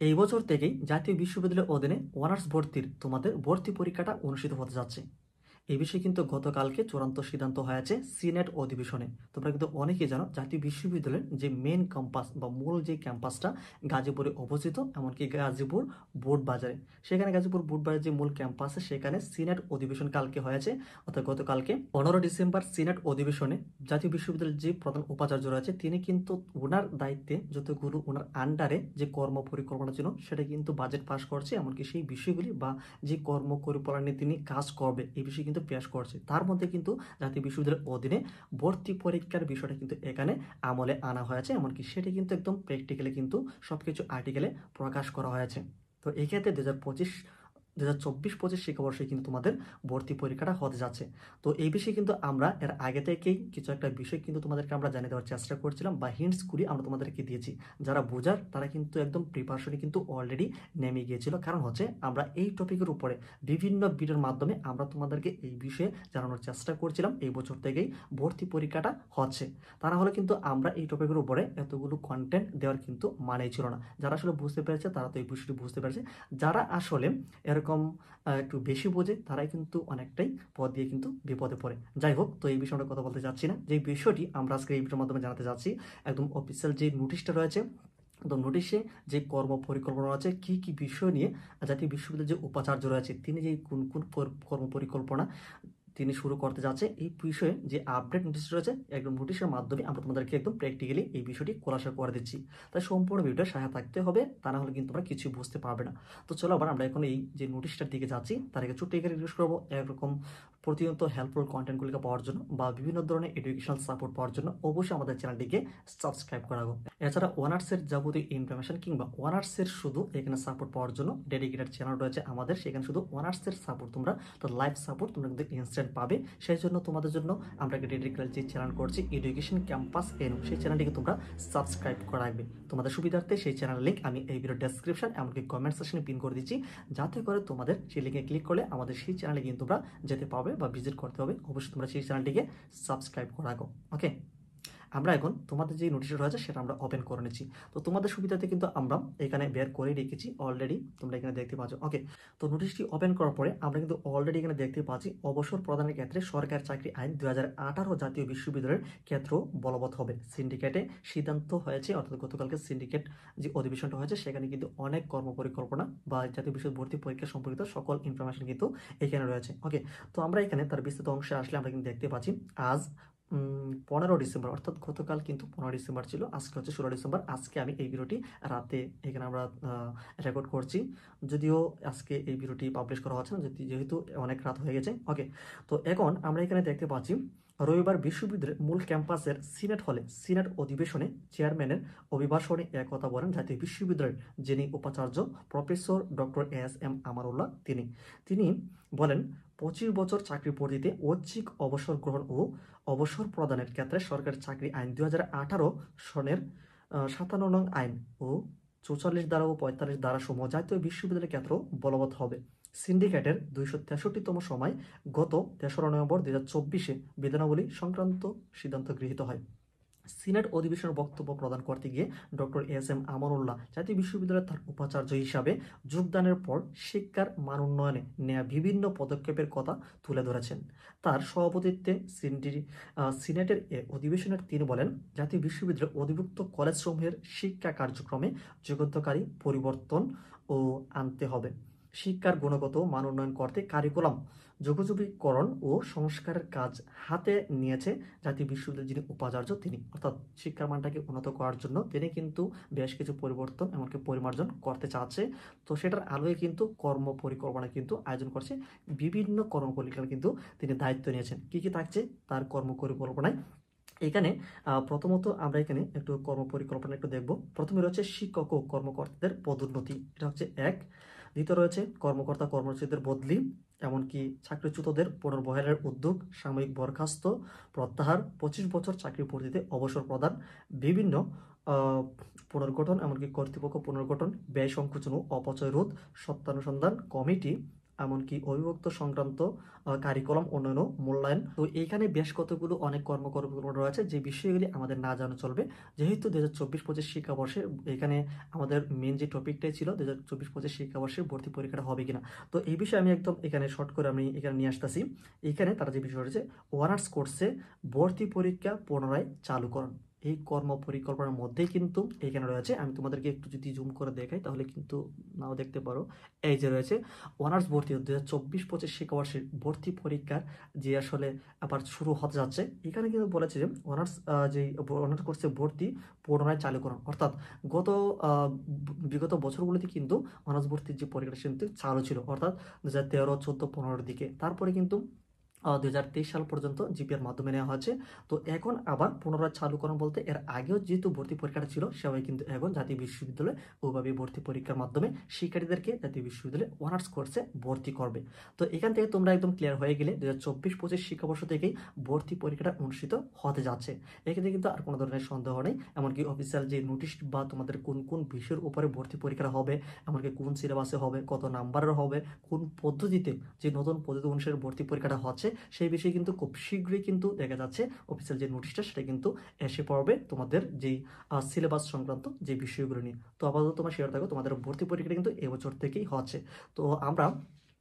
এই বছর থেকেই জাতীয় বিশ্ববিদ্যালয়ের অধীনে অনার্স ভর্তির তোমাদের ভর্তি পরীক্ষাটা অনুষ্ঠিত হতে যাচ্ছে। এই বিষয়ে কিন্তু গতকালকে চূড়ান্ত সিদ্ধান্ত হয়েছে সিনেট অধিবেশনে। তোমরা কিন্তু অনেকেই জানো জাতীয় বিশ্ববিদ্যালয়ের যে মেন ক্যাম্পাস বা মূল যে ক্যাম্পাসটা গাজীপুরে অবস্থিত, এমনকি গাজীপুর বোর্ড বাজারে, সেখানে গাজীপুর বোর্ড বাজার যে মূল ক্যাম্পাস সেখানে সিনেট অধিবেশন কালকে হয়েছে, অর্থাৎ গতকালকে 15 ডিসেম্বর সিনেট অধিবেশনে জাতীয় বিশ্ববিদ্যালয়ের যে প্রধান উপাচার্য রয়েছে তিনি কিন্তু ওনার দায়িত্বে যতগুলো ওনার আন্ডারে যে কর্ম পরিকল্পনা ছিল সেটা কিন্তু বাজেট পাস করছে, এমনকি সেই বিষয়গুলি বা যে কর্ম পরিকল্পনা নিয়ে তিনি কাজ করবে এই বিষয়ে কিন্তু পেশ করছে। তার মধ্যে কিন্তু জাতীয় বিশ্ববিদ্যালয়ের অধীনে ভর্তি পরীক্ষার বিষয়টা কিন্তু এখানে আমলে আনা হয়েছে, এমনকি সেটা কিন্তু একদম প্র্যাকটিক্যালি কিন্তু সবকিছু আর্টিকেলে প্রকাশ করা হয়েছে। তো এক্ষেত্রে 2024-25 শিক্ষাবর্ষে কিন্তু তোমাদের ভর্তি পরীক্ষাটা হতে যাচ্ছে। তো এই বিষয়ে কিন্তু আমরা এর আগে থেকেই কিছু একটা বিষয় কিন্তু তোমাদেরকে আমরা জানিয়ে দেওয়ার চেষ্টা করছিলাম বা হিন্টসগুলি আমরা তোমাদেরকে দিয়েছি। যারা বোঝার তারা কিন্তু একদম প্রিপারেশনে কিন্তু অলরেডি নেমে গিয়েছিল, কারণ হচ্ছে আমরা এই টপিকের উপরে বিভিন্ন ভিডিওর মাধ্যমে আমরা তোমাদেরকে এই বিষয়ে জানানোর চেষ্টা করছিলাম। এই বছর থেকেই ভর্তি পরীক্ষাটা হচ্ছে, তারা হলে কিন্তু আমরা এই টপিকের উপরে এতগুলো কন্টেন্ট দেওয়ার কিন্তু মানেই ছিল না। যারা আসলে বুঝতে পেরেছে তারা তো এই বিষয়টি বুঝতে পেরেছে, যারা আসলে এরকম একটু বেশি বোঝে তারাই কিন্তু অনেকটাই পথ দিয়ে কিন্তু বিপদে পড়ে। যাই হোক, তো এই বিষয়ে আমরা কথা বলতে যাচ্ছি না। যে বিষয়টি আমরা আজকে এই ভিডিওর মাধ্যমে জানাতে যাচ্ছি, একদম অফিসিয়াল যে নোটিশটা রয়েছে, তো নোটিশে যে কর্ম পরিকল্পনা আছে কি কি বিষয় নিয়ে জাতীয় বিশ্ববিদ্যালয়ের যে উপাচার্য রয়েছে তিনি যে কোন কোন কর্ম পরিকল্পনা তিনি শুরু করতে যাচ্ছে এই বিষয়ে যে আপডেট নোটিশ রয়েছে, একদম নোটিশের মাধ্যমে আমরা তোমাদেরকে একদম প্র্যাকটিক্যালি এই বিষয়টি খোলাসা করে দিচ্ছি। তাই সম্পূর্ণ ভিডিওটা সহায়তা থাকতে হবে, তা না হলে কিন্তু তোমরা কিছু বুঝতে পারবে না। তো চলো আবার আমরা এখন এই যে নোটিশটার দিকে যাচ্ছি, তার আগে ছোট্ট এখানে রিকোয়েস্ট করবো এরকম প্রতিনিয়ত হেল্পফুল কন্টেন্টগুলিকে পাওয়ার জন্য বা বিভিন্ন ধরনের এডুকেশনাল সাপোর্ট পাওয়ার জন্য অবশ্যই আমাদের চ্যানেলটিকে সাবস্ক্রাইব করা হোক। এছাড়া অনার্সের যাবতীয় ইনফরমেশন কিংবা অনার্সের শুধু এখানে সাপোর্ট পাওয়ার জন্য ডেডিকেটেড চ্যানেল রয়েছে আমাদের, সেখানে শুধু অনার্সের সাপোর্ট তোমরা, তো লাইভ সাপোর্ট তোমরা কিন্তু ইনস্ট্যান্ট পাবে। সেই জন্য তোমাদের জন্য আমরা একটা ডেডিকেটেড যে চ্যানেল করছি এডুকেশন ক্যাম্পাস এনু, সেই চ্যানেলটিকে তোমরা সাবস্ক্রাইব করে রাখবে। তোমাদের সুবিধার্থে সেই চ্যানেল লিঙ্ক আমি এই ভিডিও ডেসক্রিপশন এমনকি কমেন্ট সেকশনে পিন করে দিচ্ছি, যাতে করে তোমাদের সেই লিঙ্কে ক্লিক করলে আমাদের সেই চ্যানেলে কিন্তু তোমরা যেতে পারবে বা ভিজিট করতে হবে। অবশ্যই তোমরা সেই চ্যানেলটিকে সাবস্ক্রাইব করে রাখো। ওকে, আমরা এখন তোমাদের যে নোটিশটা রয়েছে সেটা আমরা ওপেন করে নিচ্ছি। তো তোমাদের সুবিধাতে কিন্তু আমরা এখানে বের করে রেখেছি অলরেডি, তোমরা এখানে দেখতে পাচ্ছ। ওকে, তো নোটিশটি ওপেন করার পরে আমরা কিন্তু অলরেডি এখানে দেখতে পাচ্ছি অবসর প্রদানের ক্ষেত্রে সরকারি চাকরি আইন 2018 জাতীয় বিশ্ববিদ্যালয়ের ক্ষেত্র বলবৎ হবে। সিন্ডিকেটে সিদ্ধান্ত হয়েছে, অর্থাৎ গতকালকে সিন্ডিকেট যে অধিবেশনটা হয়েছে সেখানে কিন্তু অনেক কর্ম পরিকল্পনা বা জাতীয় বিশ্ববিদ্যালয় ভর্তি পরীক্ষা সম্পর্কিত সকল ইনফরমেশন কিন্তু এখানে রয়েছে। ওকে, তো আমরা এখানে তার বিস্তৃত অংশে আসলে আমরা কিন্তু দেখতে পাচ্ছি আজ 15 ডিসেম্বর, অর্থাৎ গতকাল কিন্তু 15 ডিসেম্বর ছিল, আজকে হচ্ছে 16 ডিসেম্বর। আজকে আমি এই ভিডিওটি রাতে এখানে আমরা রেকর্ড করছি, যদিও আজকে এই ভিডিওটি পাবলিশ করা হচ্ছে না যেহেতু অনেক রাত হয়ে গেছে। ওকে, তো এখন আমরা এখানে দেখতে পাচ্ছি রবিবার বিশ্ববিদ্যালয়ের মূল ক্যাম্পাসের সিনেট হলে সিনেট অধিবেশনে চেয়ারম্যানের অভিভাষণে একথা বলেন জাতীয় বিশ্ববিদ্যালয়ের যিনি উপাচার্য প্রফেসর ডক্টর এস এম আমারুল্লাহ। তিনি বলেন, 25 বছর চাকরি পদ্ধতিতে ঐচ্ছিক অবসর গ্রহণ ও অবসর প্রদানের ক্ষেত্রে সরকারি চাকরি আইন 2018 সনের 57 নং আইন ও 44 ধারা ও 45 ধারা সমূহ জাতীয় বিশ্ববিদ্যালয়ের ক্ষেত্র বলবৎ হবে। সিন্ডিকেটের 263তম সময় গত 3রা নভেম্বর 2024 বিধানাবলী সংক্রান্ত সিদ্ধান্ত গৃহীত হয়। সিনেট অধিবেশনের বক্তব্য প্রদান করতে গিয়ে ডক্টর এস এম আমানুল্লাহ জাতীয় বিশ্ববিদ্যালয়ের তার উপাচার্য হিসাবে যোগদানের পর শিক্ষার মান উন্নয়নে নেওয়া বিভিন্ন পদক্ষেপের কথা তুলে ধরেছেন। তার সভাপতিত্বে সিনেটের অধিবেশনের তিনি বলেন, জাতীয় বিশ্ববিদ্যালয়ের অধিভুক্ত কলেজসমূহের শিক্ষা কার্যক্রমে যুগান্তকারী পরিবর্তন ও আনতে হবে। শিক্ষার গুণগত মান উন্নয়ন করতে কারিকুলাম যুগোপযোগীকরণ ও সংস্কারের কাজ হাতে নিয়েছে জাতীয় বিশ্ববিদ্যালয়ের যিনি উপাচার্য তিনি, অর্থাৎ শিক্ষার মানটাকে উন্নত করার জন্য তিনি কিন্তু বেশ কিছু পরিবর্তন এমনকি পরিমার্জন করতে চাচ্ছে। তো সেটার আলোয় কিন্তু কর্ম পরিকল্পনা কিন্তু আয়োজন করছে, বিভিন্ন কর্ম পরিকল্পনা কিন্তু তিনি দায়িত্ব নিয়েছেন। কি কি থাকছে তার কর্ম পরিকল্পনায় এখানে প্রথমত আমরা এখানে একটু কর্ম পরিকল্পনা একটু দেখব। প্রথমে রয়েছে শিক্ষক ও কর্মকর্তাদের পদোন্নতি, এটা হচ্ছে এক। দ্বিতীয় রয়েছে কর্মকর্তা কর্মচারীদের বদলি, এমনকি চাকরিচ্যুতদের পুনর্বহালের উদ্যোগ, সাময়িক বরখাস্ত প্রত্যাহার, 25 বছর চাকরি পদ্ধতিতে অবসর প্রদান, বিভিন্ন পুনর্গঠন এমনকি কর্তৃপক্ষ পুনর্গঠন, ব্যয় সংকোচন ও অপচয় রোধ, সত্যানুসন্ধান কমিটি, এমনকি অবিভক্ত সংক্রান্ত কারিকুলাম উন্নয়ন, মূল্যায়ন। তো এইখানে বেশ কতগুলো অনেক কর্মকর্তা রয়েছে যে বিষয়গুলি আমাদের না জানা চলবে। যেহেতু 2024-25 শিক্ষাবর্ষে এখানে আমাদের মেন যে টপিকটাই ছিল 2024-25 শিক্ষাবর্ষে ভর্তি পরীক্ষাটা হবে কিনা। তো এই বিষয়ে আমি একদম এখানে শর্ট করে আমি এখানে নিয়ে আসতেছি। এখানে তারা যে বিষয় রয়েছে, অনার্স কোর্সে ভর্তি পরীক্ষা পুনরায় চালুকরণ, এই কর্ম পরিকল্পনার মধ্যেই কিন্তু এখানে রয়েছে। আমি তোমাদেরকে একটু যদি জুম করে দেখাই তাহলে কিন্তু নাও দেখতে পারো। এই যে রয়েছে অনার্স ভর্তি 2024-25 শিক্ষাবর্ষের ভর্তি পরীক্ষার যে আসলে আবার শুরু হতে যাচ্ছে। এখানে কিন্তু বলেছে যে অনার্স যে অনার্স কোর্সে ভর্তি পুনরায় চালুকরণ, অর্থাৎ গত বিগত বছরগুলোতে কিন্তু অনার্স ভর্তির যে পরীক্ষাটা কিন্তু চালু ছিল, অর্থাৎ 2013, 14, 15 দিকে। তারপরে কিন্তু 2023 সাল পর্যন্ত জিপিএর মাধ্যমে নেওয়া হয়েছে। তো এখন আবার পুনরায় চালুকরণ বলতে এর আগেও যেহেতু ভর্তি পরীক্ষাটা ছিল, সবাই কিন্তু এখন জাতীয় বিশ্ববিদ্যালয়ে ওইভাবে ভর্তি পরীক্ষার মাধ্যমে শিক্ষার্থীদেরকে জাতীয় বিশ্ববিদ্যালয়ে অনার্স কোর্সে ভর্তি করবে। তো এখান থেকে তোমরা একদম ক্লিয়ার হয়ে গেলে 2024-25 শিক্ষাবর্ষ থেকেই ভর্তি পরীক্ষাটা অনুষ্ঠিত হতে যাচ্ছে। এক্ষেত্রে কিন্তু আর কোনো ধরনের সন্দেহ নেই। এমনকি অফিসিয়াল যে নোটিশ বা তোমাদের কোন কোন বিষয়ের উপরে ভর্তি পরীক্ষাটা হবে, এমনকি কোন সিলেবাসে হবে, কত নাম্বারের হবে, কোন পদ্ধতিতে, যে নতুন পদ্ধতি অনুসারে ভর্তি পরীক্ষাটা হচ্ছে, সেই বিষয়ে কিন্তু খুব শীঘ্রই কিন্তু দেখা যাচ্ছে অফিসিয়াল যে নোটিশটা সেটা কিন্তু এসে পড়বে তোমাদের যেই সিলেবাস সংক্রান্ত যে বিষয়গুলো নিয়ে। তো আপাতত তোমার শেয়ার থাকো, তোমাদের ভর্তি পরীক্ষাটা কিন্তু এবছর থেকেই হচ্ছে। তো আমরা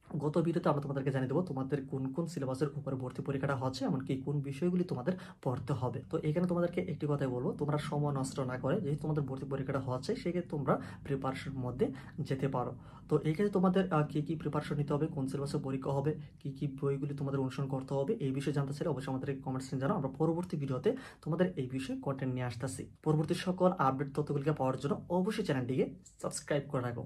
গত ভিডিওতে আমরা তোমাদেরকে জানিয়ে দেবো তোমাদের কোন কোন সিলেবাসের উপরে ভর্তি পরীক্ষাটা হচ্ছে, এমনকি কোন বিষয়গুলি তোমাদের পড়তে হবে। তো এখানে তোমাদেরকে একটি কথাই বলবো, তোমরা সময় নষ্ট না করে, যেহেতু তোমাদের ভর্তি পরীক্ষাটা হচ্ছে, সেক্ষেত্রে তোমরা প্রিপারেশনের মধ্যে যেতে পারো। তো এইখানে তোমাদের কি কি প্রিপারেশন নিতে হবে, কোন সিলেবাসে পরীক্ষা হবে, কি কি বইগুলি তোমাদের অনুসরণ করতে হবে, এই বিষয়ে জানতে চাইলে অবশ্যই আমাদের কমেন্টস জানাও। আমরা পরবর্তী ভিডিওতে তোমাদের এই বিষয়ে কন্টেন্ট নিয়ে আসতেছি। পরবর্তী সকল আপডেট তথ্যগুলিকে পাওয়ার জন্য অবশ্যই চ্যানেলটিকে সাবস্ক্রাইব করে রাখো।